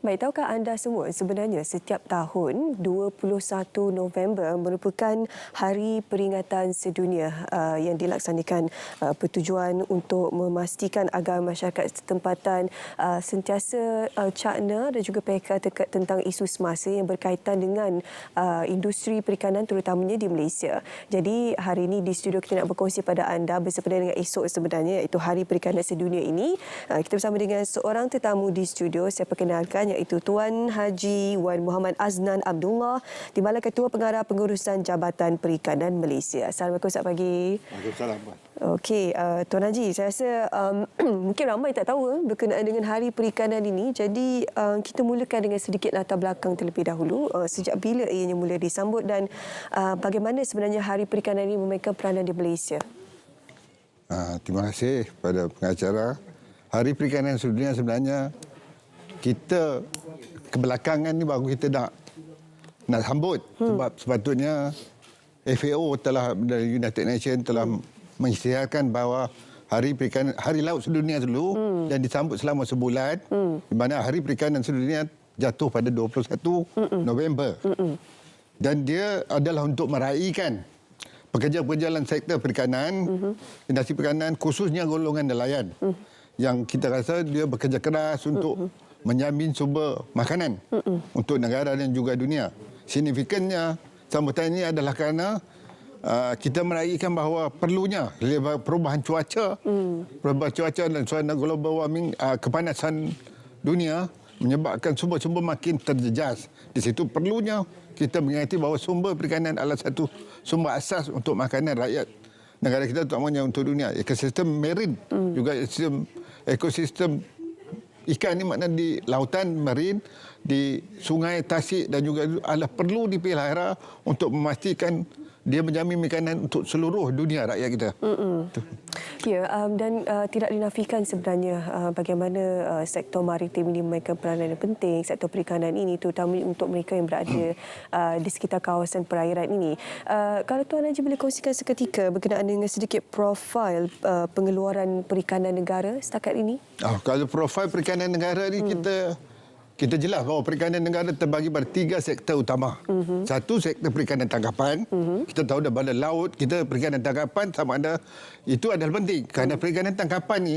Baik, tahukah anda semua sebenarnya setiap tahun 21 November merupakan hari peringatan sedunia yang dilaksanakan bertujuan untuk memastikan agar masyarakat setempatan sentiasa cakna dan juga peka tentang isu semasa yang berkaitan dengan industri perikanan terutamanya di Malaysia. Jadi hari ini di studio kita nak berkongsi pada anda bersempena dengan esok sebenarnya iaitu Hari Perikanan Sedunia ini. Kita bersama dengan seorang tetamu di studio. Saya perkenalkan iaitu Tuan Haji Wan Muhammad Aznan Abdullah, Timbalan Ketua Pengarah Pengurusan Jabatan Perikanan Malaysia. Assalamualaikum, selamat pagi. Waalaikumsalam. Okey, Tuan Haji, saya rasa mungkin ramai tak tahu berkenaan dengan Hari Perikanan ini. Jadi kita mulakan dengan sedikit latar belakang terlebih dahulu. Sejak bila ianya mula disambut dan bagaimana sebenarnya Hari Perikanan ini memainkan peranan di Malaysia? Terima kasih kepada pengacara. Hari Perikanan Sedunia sebenarnya kita kebelakangan ni baru kita nak sambut sebab sepatutnya FAO telah dari United Nations telah mengisytiharkan bahawa Hari Perikanan Hari Laut Sedunia dulu dan disambut selama sebulan di mana Hari Perikanan Sedunia jatuh pada 21 November. Dan dia adalah untuk meraihkan pekerja-pekerja dalam sektor perikanan, industri perikanan khususnya golongan nelayan yang kita rasa dia bekerja keras untuk menjamin sumber makanan untuk negara dan juga dunia. Signifikannya sambutan ini adalah kerana kita meraihkan bahawa perlunya perubahan cuaca, dan suasana global warming, kepanasan dunia menyebabkan sumber-sumber makin terjejas. Di situ perlunya kita mengingati bahawa sumber perikanan adalah satu sumber asas untuk makanan rakyat negara kita, terutamanya untuk dunia. Ekosistem marine juga ekosistem ikan ni makna di lautan marin, di sungai, tasik dan juga adalah perlu dipelihara untuk memastikan dia menjamin makanan untuk seluruh dunia rakyat kita. Ya, dan tidak dinafikan sebenarnya bagaimana sektor maritim ini memainkan peranan yang penting, sektor perikanan ini terutama untuk mereka yang berada di sekitar kawasan perairan ini. Kalau Tuan Haji boleh kongsikan seketika berkenaan dengan sedikit profil pengeluaran perikanan negara setakat ini? Kalau profil perikanan negara ni kita jelas bahawa perikanan negara terbagi pada 3 sektor utama. Satu, sektor perikanan tangkapan. Kita tahu daripada laut, kita perikanan tangkapan sama ada itu adalah penting. Kerana perikanan tangkapan ni,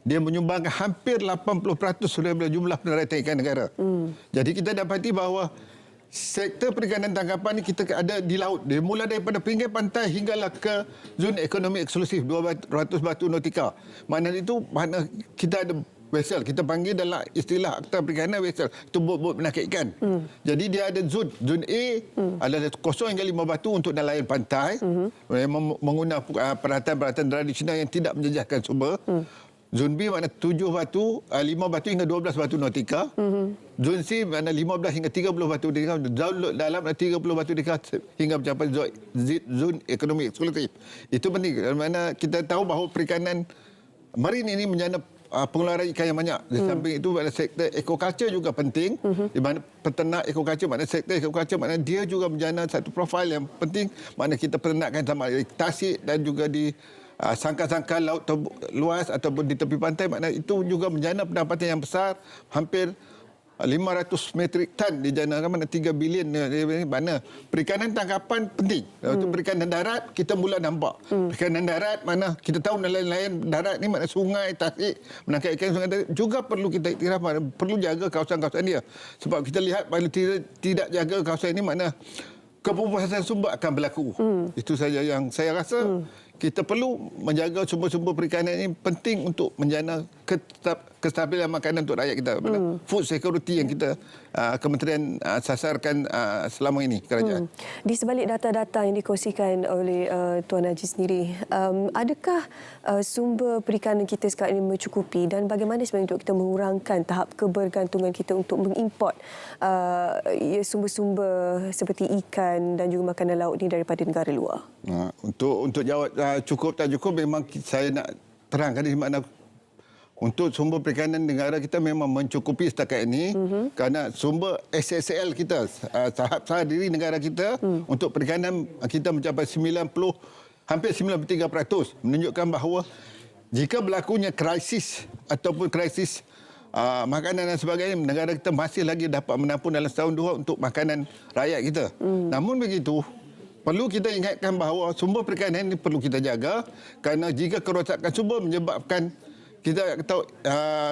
dia menyumbangkan hampir 80% daripada jumlah pendaratan ikan negara. Jadi kita dapati bahawa sektor perikanan tangkapan ni kita ada di laut. Dia mula daripada pinggir pantai hinggalah ke zon ekonomi eksklusif 200 batu nautika. Maknanya itu, kita ada vessel, kita panggil dalam istilah Akta Perikanan vessel, itu bot-bot penangkap ikan. Jadi dia ada zon. Zon A adalah 0 hingga 5 batu untuk nelayan pantai, menggunakan peralatan-peralatan tradisional yang tidak menjejaskan sumber. Zon B makna 7 batu, 5 batu hingga 12 batu nautika. Zon C makna 15 hingga 30 batu nautika. Zon dalam 30 batu nautika hingga mencapai zon ekonomi eksklusif. Itu penting. Kerana kita tahu bahawa perikanan marin ini menjana pengeluaran ikan yang banyak. Di samping itu pada sektor ekokultur juga penting. Di mana peternak ekokultur, makna sektor ekokultur makna dia juga menjana satu profil yang penting. Makna kita peternakkan sama tasik dan juga di sangkar-sangkar laut luas ataupun di tepi pantai, makna itu juga menjana pendapatan yang besar, hampir 500 metrik tan dijanakan, mana 3 bilion. Mana perikanan tangkapan penting. Untuk perikanan darat kita mula nampak. Perikanan darat mana kita tahu nelayan darat ni mana sungai, tasik, menangkap ikan sungai darat juga perlu kita iktiraf, perlu jaga kawasan-kawasan dia. Sebab kita lihat kalau tidak jaga kawasan ini makna kepupasan sumber akan berlaku. Itu saja yang saya rasa kita perlu menjaga sumber-sumber perikanan ini penting untuk menjana kestabilan makanan untuk rakyat kita. Food security yang kita kementerian sasarkan selama ini kerajaan. Di sebalik data-data yang dikongsikan oleh Tuan Haji sendiri, adakah sumber perikanan kita sekarang ini mencukupi dan bagaimana sebenarnya untuk kita mengurangkan tahap kebergantungan kita untuk mengimport sumber-sumber seperti ikan dan juga makanan laut ini daripada negara luar? Untuk jawab cukup tak cukup, memang saya nak terangkan di mana untuk sumber perikanan negara kita memang mencukupi setakat ini kerana sumber SSL kita, tahap sahadiri negara kita untuk perikanan kita mencapai hampir 93%, menunjukkan bahawa jika berlakunya krisis ataupun krisis makanan dan sebagainya, negara kita masih lagi dapat menampung dalam setahun dua untuk makanan rakyat kita. Namun begitu, perlu kita ingatkan bahawa sumber perikanan ini perlu kita jaga, kerana jika kerosakan sumber menyebabkan kita tahu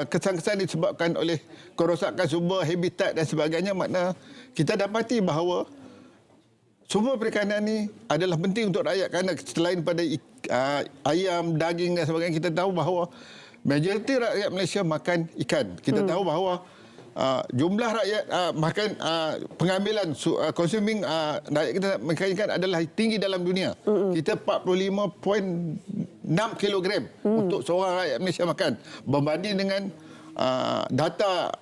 kesan-kesan disebabkan oleh kerosakan sumber, habitat dan sebagainya, makna kita dapati bahawa sumber perikanan ini adalah penting untuk rakyat, kerana selain pada ayam, daging dan sebagainya, kita tahu bahawa majoriti rakyat Malaysia makan ikan. Kita tahu bahawa jumlah rakyat makan pengambilan consuming rakyat kita makan ikan adalah tinggi dalam dunia. Kita 45.6 kilogram untuk seorang rakyat Malaysia makan, berbanding dengan data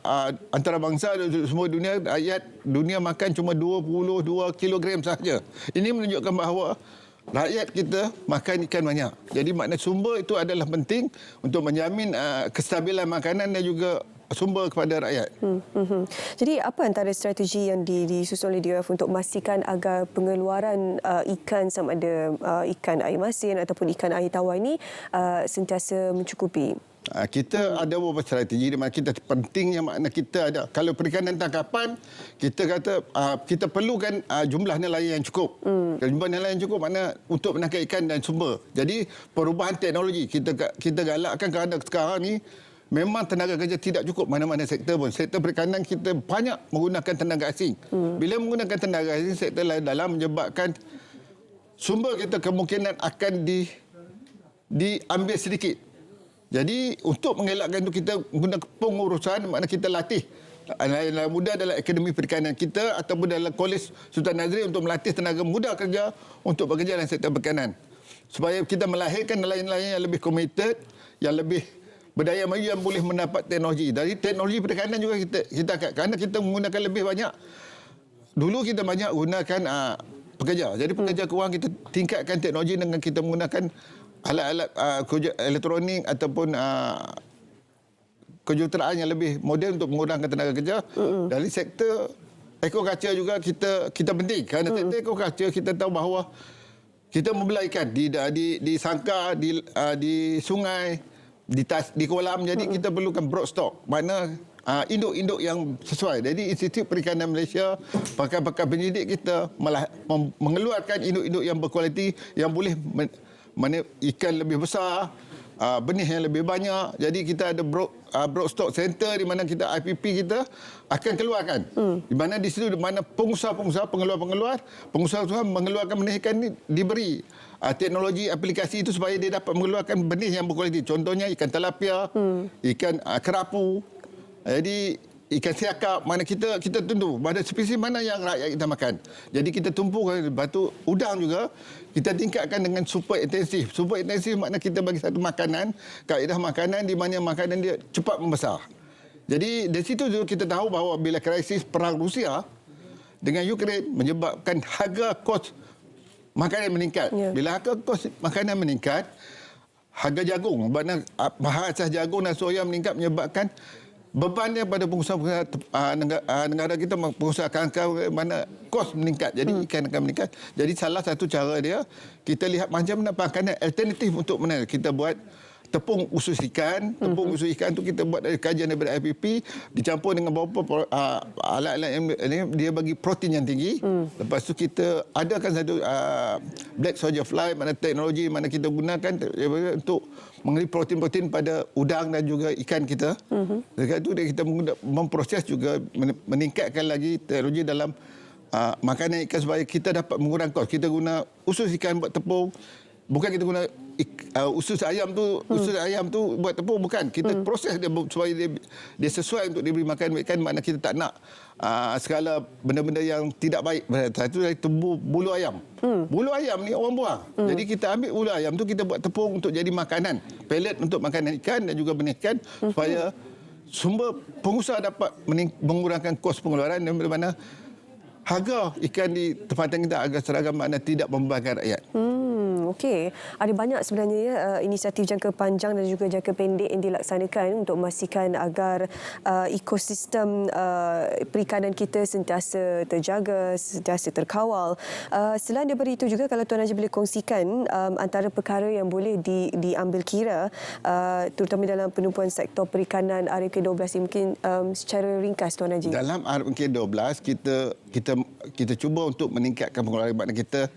antarabangsa semua dunia, rakyat dunia makan cuma 22 kilogram sahaja. Ini menunjukkan bahawa rakyat kita makan ikan banyak. Jadi makna sumber itu adalah penting untuk menjamin kestabilan makanan dan juga sumber kepada rakyat. Jadi apa antara strategi yang disusun oleh DOF untuk memastikan agar pengeluaran ikan, sama ada ikan air masin ataupun ikan air tawar ini sentiasa mencukupi? Kita ada beberapa strategi di mana kita pentingnya, makna kita ada, kalau perikanan tangkapan, kita kata kita perlukan jumlah nelayan yang cukup. Jumlah nelayan yang cukup makna untuk menangkap ikan dan sumber. Jadi perubahan teknologi kita galakkan, kerana sekarang ni memang tenaga kerja tidak cukup mana-mana sektor pun. Sektor perikanan kita banyak menggunakan tenaga asing. Bila menggunakan tenaga asing, sektor lain dalam menyebabkan sumber kita kemungkinan akan diambil sedikit. Jadi untuk mengelakkan itu, kita menggunakan pengurusan, makna kita latih anak-anak muda dalam Akademi Perikanan kita ataupun dalam Kolej Sultan Nazrin untuk melatih tenaga muda kerja untuk bekerja dalam sektor perikanan. Supaya kita melahirkan nelayan-nelayan yang lebih komited, yang lebih berdaya maju, yang boleh mendapat teknologi. Dari teknologi perikanan juga kita kerana kita menggunakan lebih banyak. Dulu kita banyak gunakan pekerja. Jadi pekerja kewangan kita tingkatkan teknologi dengan kita menggunakan alat-alat elektronik ataupun kejuruteraan yang lebih moden untuk mengurangkan tenaga kerja. Dari sektor ekokultur juga kita penting. Kerana sektor ekokultur kita tahu bahawa kita membelah ikan di sangkar, di sungai, di kolam. Jadi kita perlukan broad stock, makna induk-induk yang sesuai. Jadi Institut Perikanan Malaysia, pakar-pakar penyidik kita mengeluarkan induk-induk yang berkualiti, yang boleh mana ikan lebih besar, benih yang lebih banyak. Jadi kita ada broad stock center di mana kita IPP kita akan keluarkan. Di mana di situ, di mana pengusaha-pengusaha, pengeluar-pengeluar, pengusaha-pengusaha mengeluarkan benih ikan ini diberi teknologi aplikasi itu supaya dia dapat mengeluarkan benih yang berkualiti. Contohnya ikan tilapia, ikan kerapu. Jadi ikan siakap, mana kita tentu pada spesies mana yang rakyat kita makan. Jadi kita tumpukan. Batu udang juga kita tingkatkan dengan super intensif. Super intensif makna kita bagi satu makanan, kaedah makanan di mana makanan dia cepat membesar. Jadi dari situ juga kita tahu bahawa bila krisis perang Rusia dengan Ukraine menyebabkan harga kos makanan meningkat. Bila harga kos makanan meningkat, harga jagung, bahan asas jagung dan soya meningkat, menyebabkan bebannya pada pengusaha-pengusaha negara kita, pengusaha kawasan mana kos meningkat. Jadi ikan akan meningkat. Jadi salah satu cara dia, kita lihat macam mana makanan alternatif untuk mana. Kita buat tepung usus ikan. Tepung usus ikan tu kita buat dari kajian daripada IPP, dicampur dengan beberapa alat-alat yang dia bagi protein yang tinggi. Lepas tu kita adakan satu black soldier fly, mana teknologi mana kita gunakan untuk mengambil protein-protein pada udang dan juga ikan kita. Dekat tu kita memproses juga, meningkatkan lagi teknologi dalam makanan ikan supaya kita dapat mengurangkan kos. Kita guna usus ikan buat tepung. Bukan kita guna usus ayam tu buat tepung, bukan. Kita proses dia supaya dia sesuai untuk diberi makan ikan, makna kita tak nak segala benda-benda yang tidak baik. Satu dari bulu ayam. Bulu ayam ni orang buang. Jadi kita ambil bulu ayam tu, kita buat tepung untuk jadi makanan, pellet untuk makanan ikan dan juga benih ikan, supaya sumber pengusaha dapat mengurangkan kos pengeluaran dan bagaimana harga ikan di tempatan kita agak seragam, makna tidak membebankan rakyat. Okey, ada banyak sebenarnya ya inisiatif jangka panjang dan juga jangka pendek yang dilaksanakan untuk memastikan agar ekosistem perikanan kita sentiasa terjaga, sentiasa terkawal. Selain daripada itu juga, kalau Tuan Haji boleh kongsikan antara perkara yang boleh diambil kira terutama dalam penumpuan sektor perikanan RMK12 ini, mungkin secara ringkas Tuan Haji. Dalam RMK12 kita cuba untuk meningkatkan pengeluaran, makna kita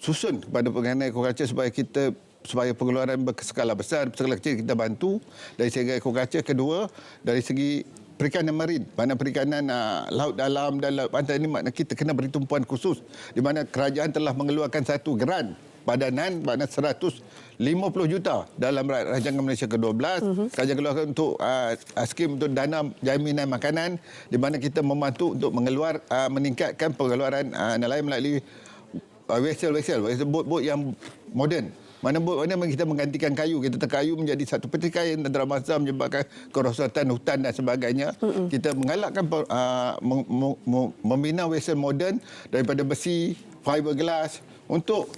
susun kepada pengenai aquaculture supaya pengeluaran berskala besar, berskala kecil kita bantu dari segi aquaculture. Kedua, dari segi perikanan marin, mana perikanan laut dalam dan laut pantai ini, makna kita kena beri tumpuan khusus di mana kerajaan telah mengeluarkan satu grant padanan makna 150 juta dalam rancangan Malaysia ke-12. Kerajaan keluarkan untuk skim untuk dana jaminan makanan di mana kita membantu untuk meningkatkan pengeluaran nelayan melalui vessel bot yang moden. Mana bot mana kita menggantikan kayu, kita kayu menjadi satu pertikaian antara masa menyebabkan kerosakan hutan dan sebagainya. Kita mengalakkan membina vessel moden daripada besi, fiberglass untuk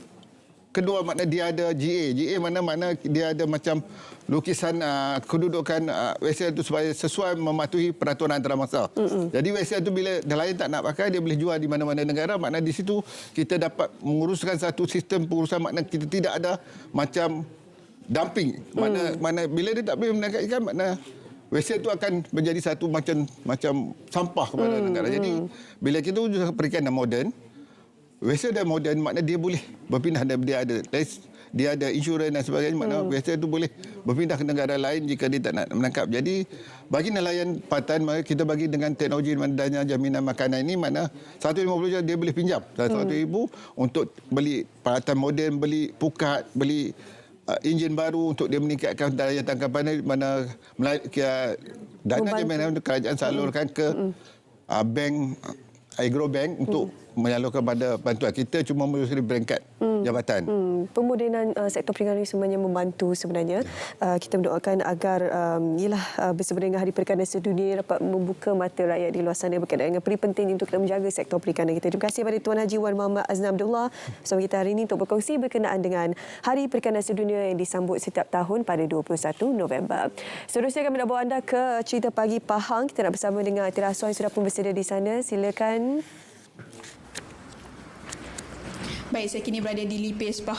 kedua, makna dia ada GA mana dia ada macam lukisan kedudukan vessel itu supaya sesuai mematuhi peraturan antarabangsa. Jadi vessel itu bila nelayan tak nak pakai, dia boleh jual di mana-mana negara. Makna di situ kita dapat menguruskan satu sistem pengurusan, makna kita tidak ada macam dumping. Mana bila dia tak boleh menangkap ikan, makna vessel itu akan menjadi satu macam sampah kepada negara. Jadi bila kita wujudkan perikanan moden, vessel dah moden, makna dia boleh berpindah dan dia ada insurans dan sebagainya, makna vessel itu boleh berpindah ke negara lain jika dia tak nak menangkap. Jadi bagi nelayan patan, kita bagi dengan teknologi dana jaminan makanan ini, makna 150 juta dia boleh pinjam 100,000 untuk beli peralatan moden, beli pukat, beli enjin baru untuk dia meningkatkan daya tangkapan, mana dana jaminan kerajaan salurkan ke bank, agrobank untuk menyalurkan pada bantuan. Kita cuma melalui peringkat jabatan. Pemodenan sektor perikanan ini sebenarnya membantu sebenarnya. Kita mendoakan agar bersama dengan Hari Perikanan Sedunia dapat membuka mata rakyat di luar sana berkaitan dengan peri penting untuk kita menjaga sektor perikanan kita. Terima kasih kepada Tuan Haji Wan Muhammad Azna Abdullah bersama kita hari ini untuk berkongsi berkenaan dengan Hari Perikanan Sedunia yang disambut setiap tahun pada 21 November. Seterusnya kami nak bawa anda ke cerita pagi Pahang. Kita nak bersama dengan Tira Aswan yang sudah pun bersedia di sana. Silakan. Baik, saya kini berada di Lipis Pahang.